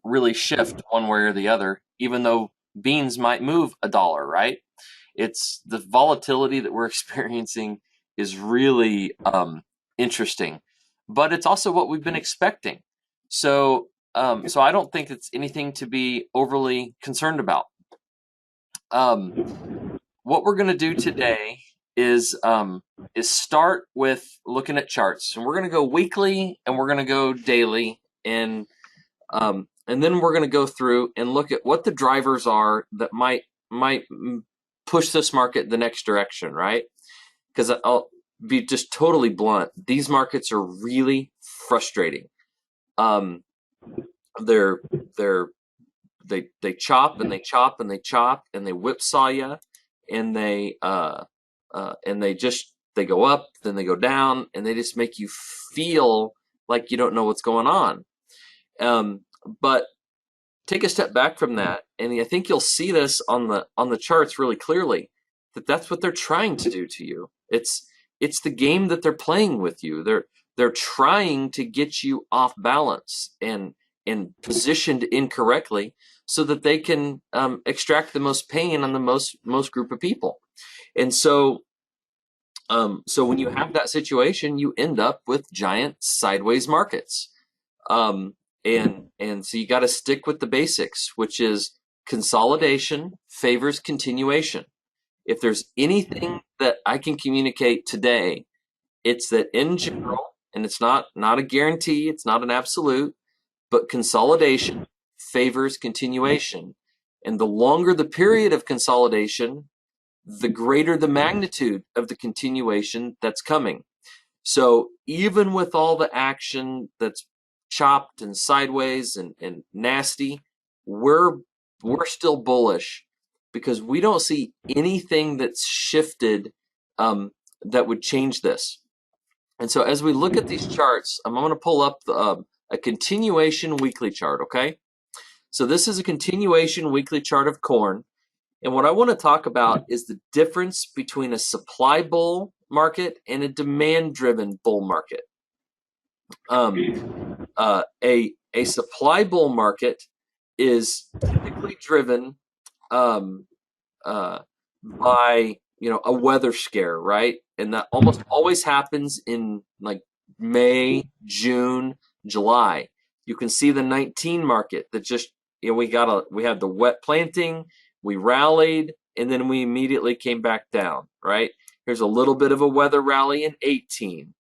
really shift one way or the other, even though beans might move a dollar, right? It's the volatility that we're experiencing is really interesting, but it's also what we've been expecting. So I don't think it's anything to be overly concerned about. What we're going to do today is start with looking at charts, and we're going to go weekly and we're going to go daily, and then we're going to go through and look at what the drivers are that might push this market the next direction, right? Because I'll be just totally blunt. These markets are really frustrating. Um, they're they're they chop and they chop and they chop and they whipsaw you, and they go up, then they go down, and they just make you feel like you don't know what's going on. But take a step back from that, and I think you'll see this on the charts really clearly, that that's what they're trying to do to you. It's the game that they're playing with you. They're trying to get you off balance and positioned incorrectly so that they can extract the most pain on the most group of people. And so when you have that situation, you end up with giant sideways markets. And so you got to stick with the basics, which is consolidation favors continuation. If there's anything that I can communicate today, it's that in general, and it's not a guarantee, it's not an absolute, but consolidation favors continuation. And the longer the period of consolidation, the greater the magnitude of the continuation that's coming. So even with all the action that's chopped and sideways and nasty, we're still bullish because we don't see anything that's shifted that would change this. And so as we look at these charts, I'm going to pull up a continuation weekly chart, okay? So this is a continuation weekly chart of corn. And what I want to talk about is the difference between a supply bull market and a demand-driven bull market. A supply bull market is typically driven by a weather scare, right? And that almost always happens in like May, June, July. You can see the 19 market that just we had the wet planting, we rallied, and then we immediately came back down, right? Here's a little bit of a weather rally in 18.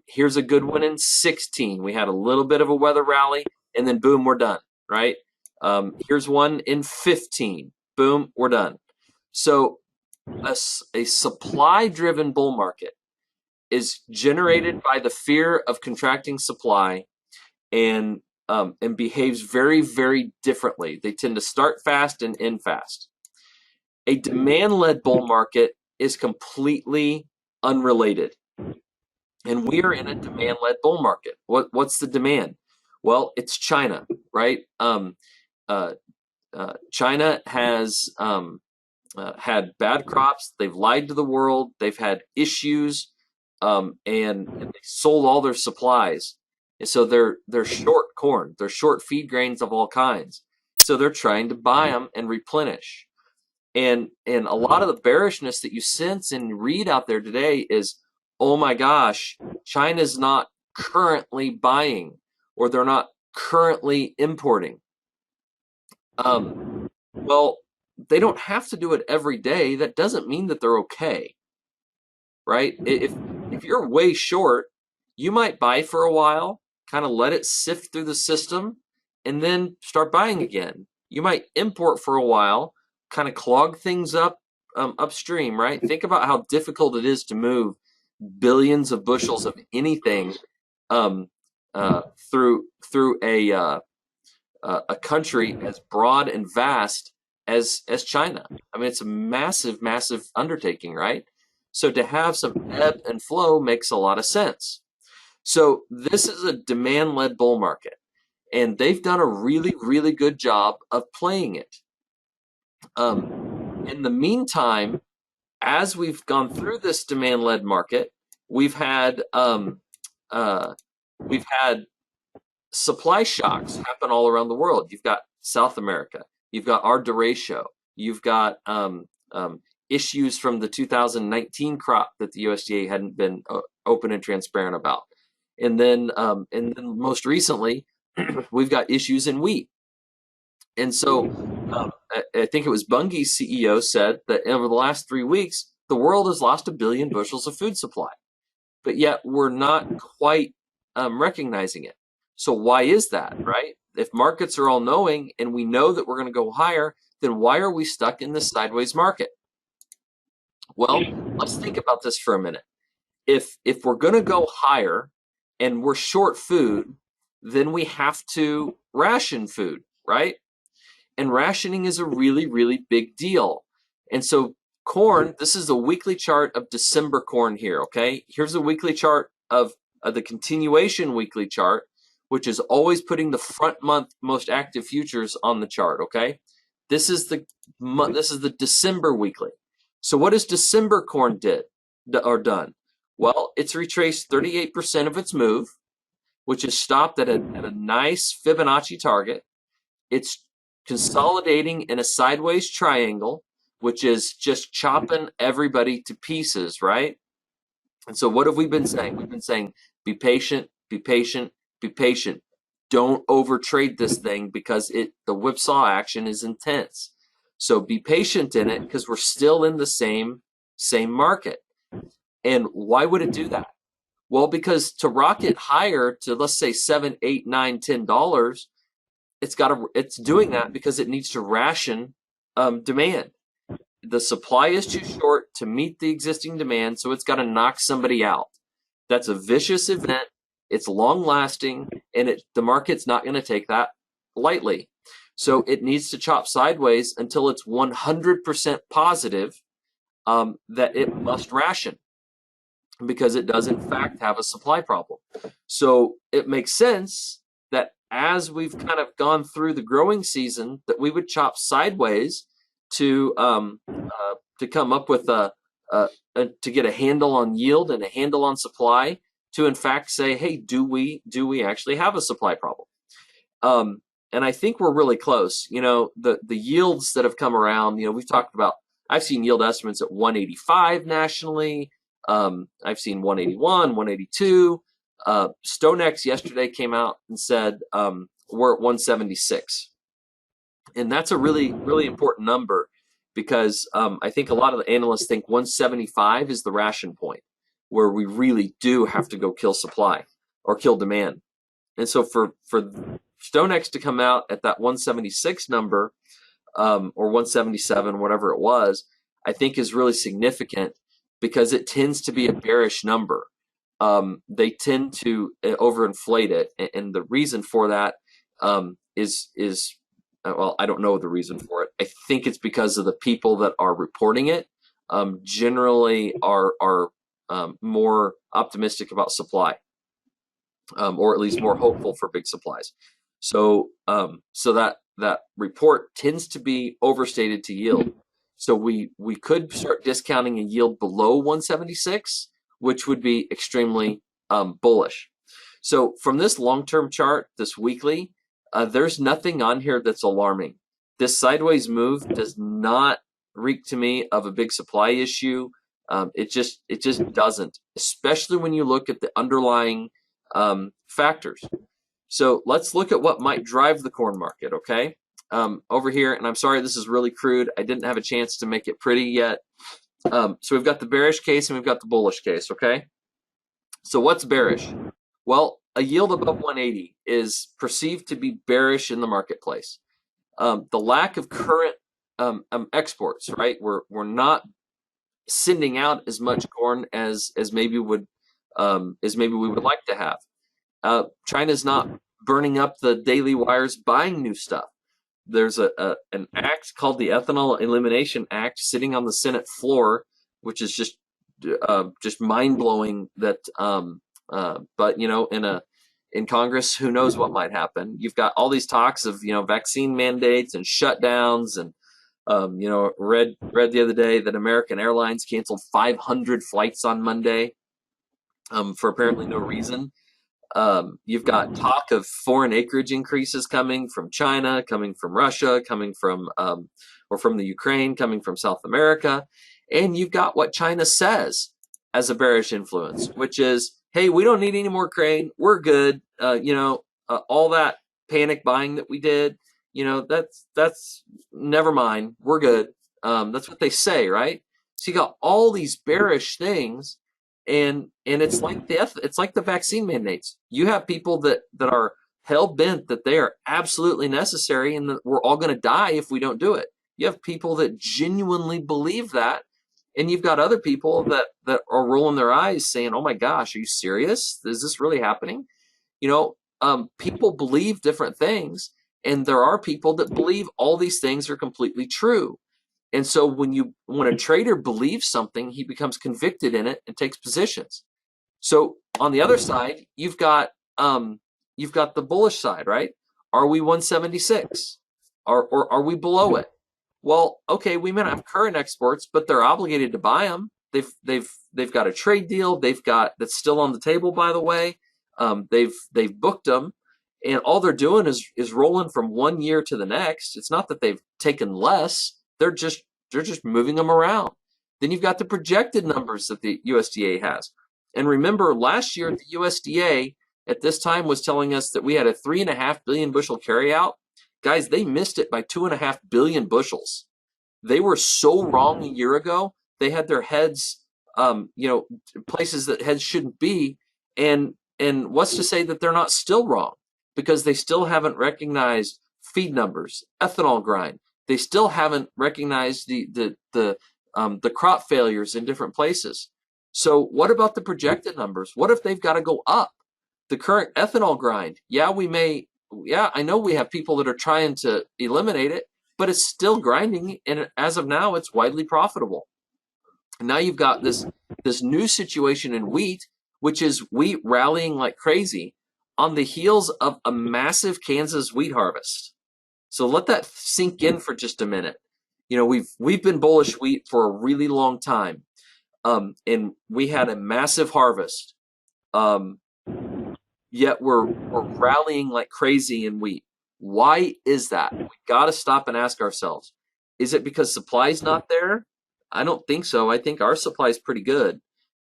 Here's a good one in 16. We had a little bit of a weather rally, and then boom, we're done, right? Here's one in 15. Boom, we're done. So a supply-driven bull market is generated by the fear of contracting supply and behaves very, very differently. They tend to start fast and end fast. A demand-led bull market is completely unrelated. And we are in a demand-led bull market. What's the demand? Well, it's China, right? China has had bad crops. They've lied to the world. They've had issues, and they sold all their supplies. And so they're short corn. They're short feed grains of all kinds. So they're trying to buy them and replenish. And a lot of the bearishness that you sense and read out there today is, oh my gosh, China's not currently buying, or they're not currently importing. Well, they don't have to do it every day. That doesn't mean that they're okay, right? If you're way short, you might buy for a while, kind of let it sift through the system, and then start buying again. You might import for a while, kind of clog things up upstream, right? Think about how difficult it is to move billions of bushels of anything through a country as broad and vast as China. I mean, it's a massive, massive undertaking, right? So to have some ebb and flow makes a lot of sense. So this is a demand-led bull market, and they've done a really, really good job of playing it. In the meantime, as we've gone through this demand-led market, we've had supply shocks happen all around the world. You've got South America, you've got our derecho, you've got issues from the 2019 crop that the USDA hadn't been open and transparent about, and then most recently, we've got issues in wheat. And so I think it was Bunge's CEO said that over the last 3 weeks, the world has lost 1 billion bushels of food supply, but yet we're not quite recognizing it. So why is that, right? If markets are all knowing and we know that we're going to go higher, then why are we stuck in this sideways market? Well, let's think about this for a minute. If we're going to go higher and we're short food, then we have to ration food, right? And rationing is a really, really big deal. And so corn, this is a weekly chart of December corn here, okay? Here's a weekly chart of the continuation weekly chart, which is always putting the front month most active futures on the chart, okay? This is the December weekly. So what has December corn done? Well, it's retraced 38% of its move, which is stopped at a nice Fibonacci target. It's consolidating in a sideways triangle, which is just chopping everybody to pieces, right? And so what have we been saying? We've been saying, be patient, be patient, be patient. Don't overtrade this thing because the whipsaw action is intense. So be patient in it because we're still in the same market. And why would it do that? Well, because to rocket higher to, let's say, $7, $8, $9, $10, it's doing that because it needs to ration demand. The supply is too short to meet the existing demand, so it's got to knock somebody out. That's a vicious event. It's long lasting, and the market's not going to take that lightly. So it needs to chop sideways until it's 100% positive that it must ration, because it does in fact have a supply problem. So it makes sense that as we've kind of gone through the growing season, that we would chop sideways to come up with to get a handle on yield and a handle on supply, to in fact say, hey, do we actually have a supply problem? And I think we're really close. You know, the yields that have come around, you know, we've talked about, I've seen yield estimates at 185 nationally. I've seen 181, 182. StoneX yesterday came out and said we're at 176. And that's a really, really important number, because I think a lot of the analysts think 175 is the ration point where we really do have to go kill supply or kill demand. And so for StoneX to come out at that 176 number, or 177, whatever it was, I think is really significant, because it tends to be a bearish number. They tend to overinflate it, and the reason for that is well, I don't know the reason for it. I think it's because of the people that are reporting it generally are more optimistic about supply, or at least more hopeful for big supplies. So that report tends to be overstated to yield. So we could start discounting a yield below 176, which would be extremely bullish. So from this long-term chart, this weekly, there's nothing on here that's alarming. This sideways move does not reek to me of a big supply issue. It just doesn't, especially when you look at the underlying factors. So let's look at what might drive the corn market, okay? Over here, and I'm sorry, this is really crude. I didn't have a chance to make it pretty yet. So we've got the bearish case and we've got the bullish case, okay? So what's bearish? Well, a yield above 180 is perceived to be bearish in the marketplace. The lack of current exports, right? We're not sending out as much corn as maybe we would like to have. China's not burning up the daily wires buying new stuff. There's an act called the Ethanol Elimination Act sitting on the Senate floor, which is just mind-blowing. That but you know, in Congress, who knows what might happen? You've got all these talks of, you know, vaccine mandates and shutdowns, and you know, read the other day that American Airlines canceled 500 flights on Monday for apparently no reason. You've got talk of foreign acreage increases coming from China, coming from Russia, coming from or from the Ukraine, coming from South America, and you've got what China says as a bearish influence, which is, "Hey, we don't need any more grain. We're good. All that panic buying that we did, that's never mind. We're good." That's what they say, right? So you got all these bearish things, and it's like the vaccine mandates. You have people that are hell bent that they are absolutely necessary and that we're all going to die if we don't do it. You have people that genuinely believe that, and you've got other people that are rolling their eyes saying, "Oh my gosh, are you serious? Is this really happening?" People believe different things, and there are people that believe all these things are completely true. And so when a trader believes something, he becomes convicted in it and takes positions. So on the other side, you've got the bullish side, right? Are we 176? Or are we below it? Well, okay, we may not have current exports, but they're obligated to buy them. They've got a trade deal. That's still on the table, by the way. They've booked them, and all they're doing is rolling from one year to the next. It's not that they've taken less. They're just moving them around. Then you've got the projected numbers that the USDA has. And remember, last year the USDA at this time was telling us that we had a 3.5 billion bushel carryout. Guys, they missed it by 2.5 billion bushels. They were so wrong a year ago. They had their heads, places that heads shouldn't be. And what's to say that they're not still wrong? Because they still haven't recognized feed numbers, ethanol grind. They still haven't recognized the crop failures in different places. So what about the projected numbers? What if they've got to go up? The current ethanol grind, I know we have people that are trying to eliminate it, but it's still grinding, and as of now, it's widely profitable. And now you've got this new situation in wheat, which is wheat rallying like crazy on the heels of a massive Kansas wheat harvest. So let that sink in for just a minute. We've been bullish wheat for a really long time, and we had a massive harvest. Yet we're rallying like crazy in wheat. Why is that? We got to stop and ask ourselves: is it because supply's not there? I don't think so. I think our supply is pretty good.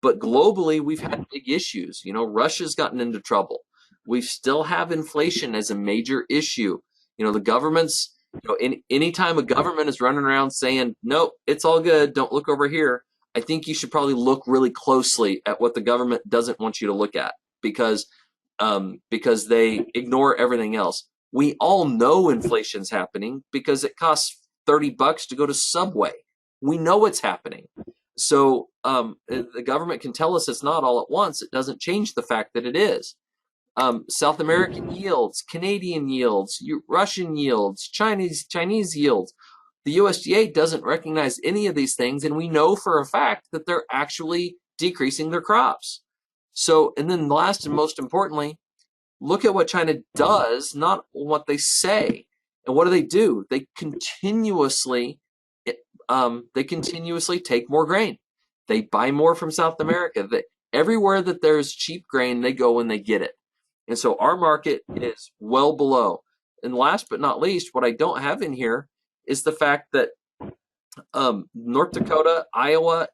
But globally, we've had big issues. Russia's gotten into trouble. We still have inflation as a major issue. The government's, anytime a government is running around saying, "Nope, it's all good, don't look over here," I think you should probably look really closely at what the government doesn't want you to look at, because they ignore everything else. We all know inflation's happening because it costs $30 to go to Subway. We know it's happening. So the government can tell us it's not all at once. It doesn't change the fact that it is. South American yields, Canadian yields, Russian yields, Chinese yields. The USDA doesn't recognize any of these things, and we know for a fact that they're actually decreasing their crops. So, and then last and most importantly, look at what China does, not what they say. And what do? They continuously take more grain. They buy more from South America. Everywhere that there's cheap grain, they go and they get it. And so our market is well below. And last but not least, what I don't have in here is the fact that North Dakota, Iowa,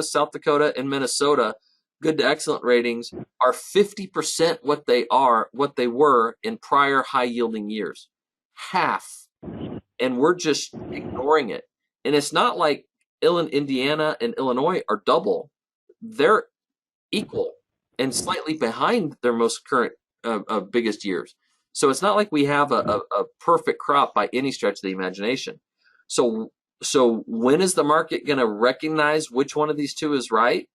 South Dakota, and Minnesota, good to excellent ratings, are 50% what they were in prior high yielding years. Half. And we're just ignoring it. And it's not like Indiana and Illinois are double. They're equal and slightly behind their most current biggest years. So it's not like we have a perfect crop by any stretch of the imagination. So when is the market going to recognize which one of these two is right?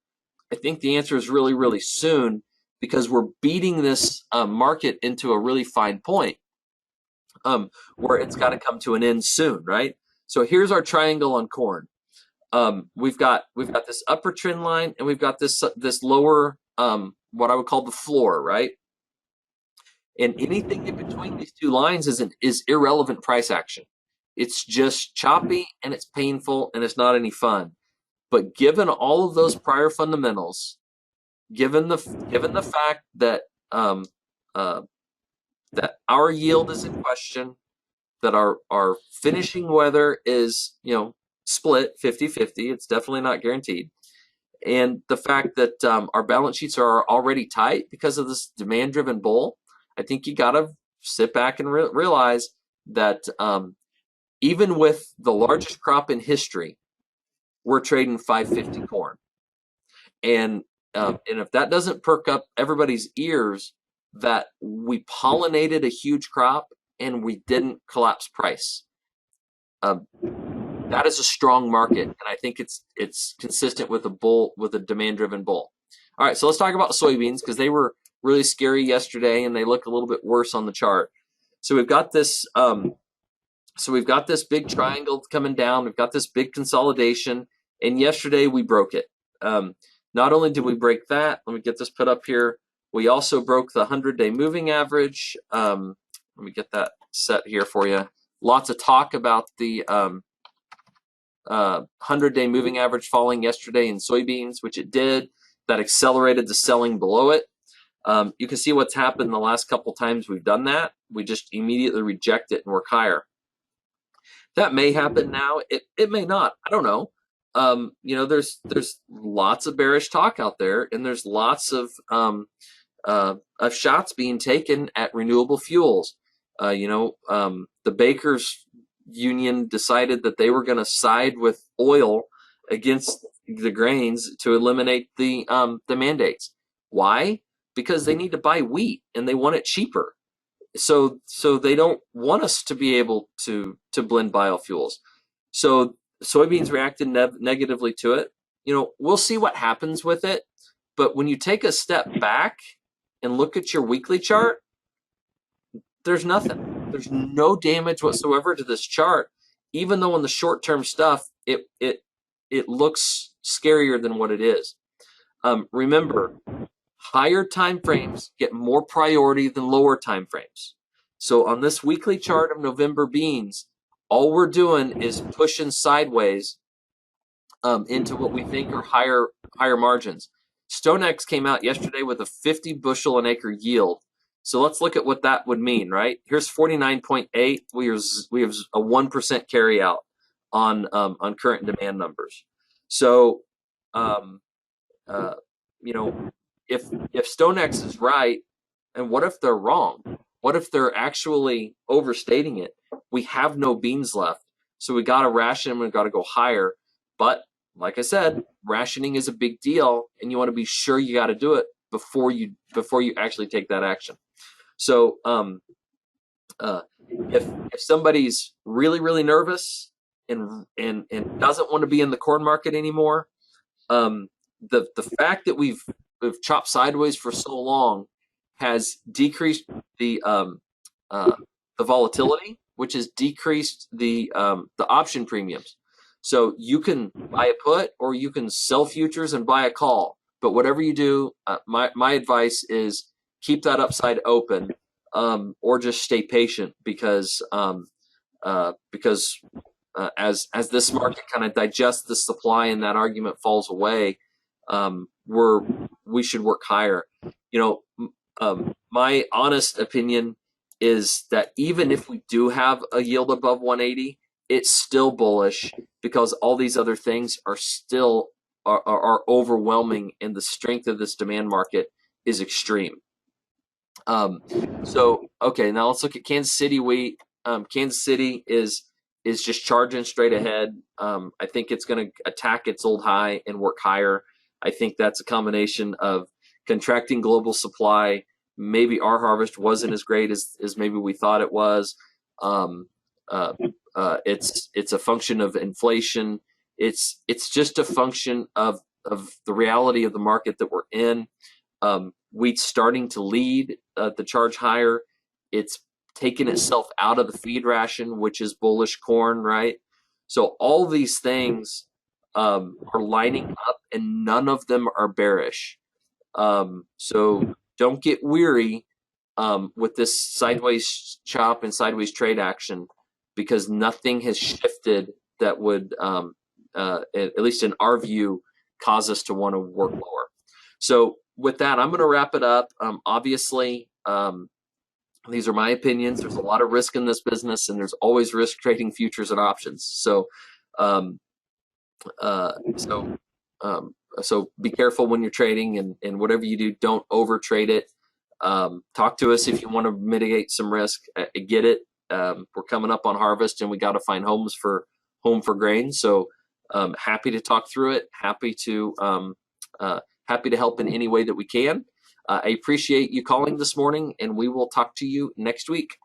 I think the answer is really, really soon, because we're beating this market into a really fine point where it's got to come to an end soon, right? So here's our triangle on corn. We've got this upper trend line, and we've got this lower, what I would call the floor, right? And anything in between these two lines is irrelevant price action. It's just choppy, and it's painful, and it's not any fun. But given all of those prior fundamentals, given the fact that uh, that our yield is in question, that our finishing weather is, split 50-50. It's definitely not guaranteed. And the fact that our balance sheets are already tight because of this demand-driven bull, I think you got to sit back and realize that even with the largest crop in history, we're trading 550 corn. And if that doesn't perk up everybody's ears, that we pollinated a huge crop and we didn't collapse price. That is a strong market, and I think it's consistent with a demand-driven bull. All right, so let's talk about soybeans because they were really scary yesterday, and they look a little bit worse on the chart. So we've got this. We've got this big triangle coming down. We've got this big consolidation, and yesterday we broke it. Not only did we break that, let me get this put up here. We also broke the 100-day moving average. Let me get that set here for you. Lots of talk about the 100-day moving average falling yesterday in soybeans, which it did. That accelerated the selling below it. You can see what's happened the last couple times we've done that. We just immediately reject it and work higher. That may happen now. It may not. I don't know. There's lots of bearish talk out there, and there's lots of shots being taken at renewable fuels. The Bakers Union decided that they were going to side with oil against the grains to eliminate the mandates. Why? Because they need to buy wheat and they want it cheaper. So they don't want us to be able to blend biofuels. So soybeans reacted negatively to it. We'll see what happens with it. But when you take a step back and look at your weekly chart, there's nothing. There's no damage whatsoever to this chart, even though in the short-term stuff, it looks scarier than what it is. Remember, higher time frames get more priority than lower time frames. So on this weekly chart of November beans, all we're doing is pushing sideways into what we think are higher margins. StoneX came out yesterday with a 50 bushel an acre yield. So let's look at what that would mean, right? Here's 49.8. We have a 1% carry out on current demand numbers. So, if StoneX is right, and what if they're wrong? What if they're actually overstating it? We have no beans left, so we got to ration them. We got to go higher. But like I said, rationing is a big deal, and you want to be sure you got to do it before you actually take that action. So if somebody's really nervous and doesn't want to be in the corn market anymore, the fact that we've chopped sideways for so long has decreased the volatility, which has decreased the option premiums. So you can buy a put or you can sell futures and buy a call. But whatever you do, my advice is keep that upside open, or just stay patient because as this market kind of digests the supply and that argument falls away, we should work higher. My honest opinion is that even if we do have a yield above 180, it's still bullish because all these other things are still are overwhelming, and the strength of this demand market is extreme. So okay, now let's look at Kansas City wheat. Kansas City is just charging straight ahead. I think it's going to attack its old high and work higher. I think that's a combination of contracting global supply. Maybe our harvest wasn't as great as maybe we thought it was. It's a function of inflation. It's just a function of the reality of the market that we're in. Wheat's starting to lead the charge higher. It's taken itself out of the feed ration, which is bullish corn, right? So all these things are lining up, and none of them are bearish. So don't get weary with this sideways chop and sideways trade action, because nothing has shifted that would, at least in our view, cause us to want to work lower. So with that, I'm going to wrap it up. Obviously, these are my opinions. There's a lot of risk in this business, and there's always risk trading futures and options. So, um, uh, so, so be careful when you're trading, and whatever you do, don't over trade it. Talk to us if you want to mitigate some risk. I get it. We're coming up on harvest, and we got to find home for grain. So, happy to talk through it. Happy to help in any way that we can. I appreciate you calling this morning, and we will talk to you next week.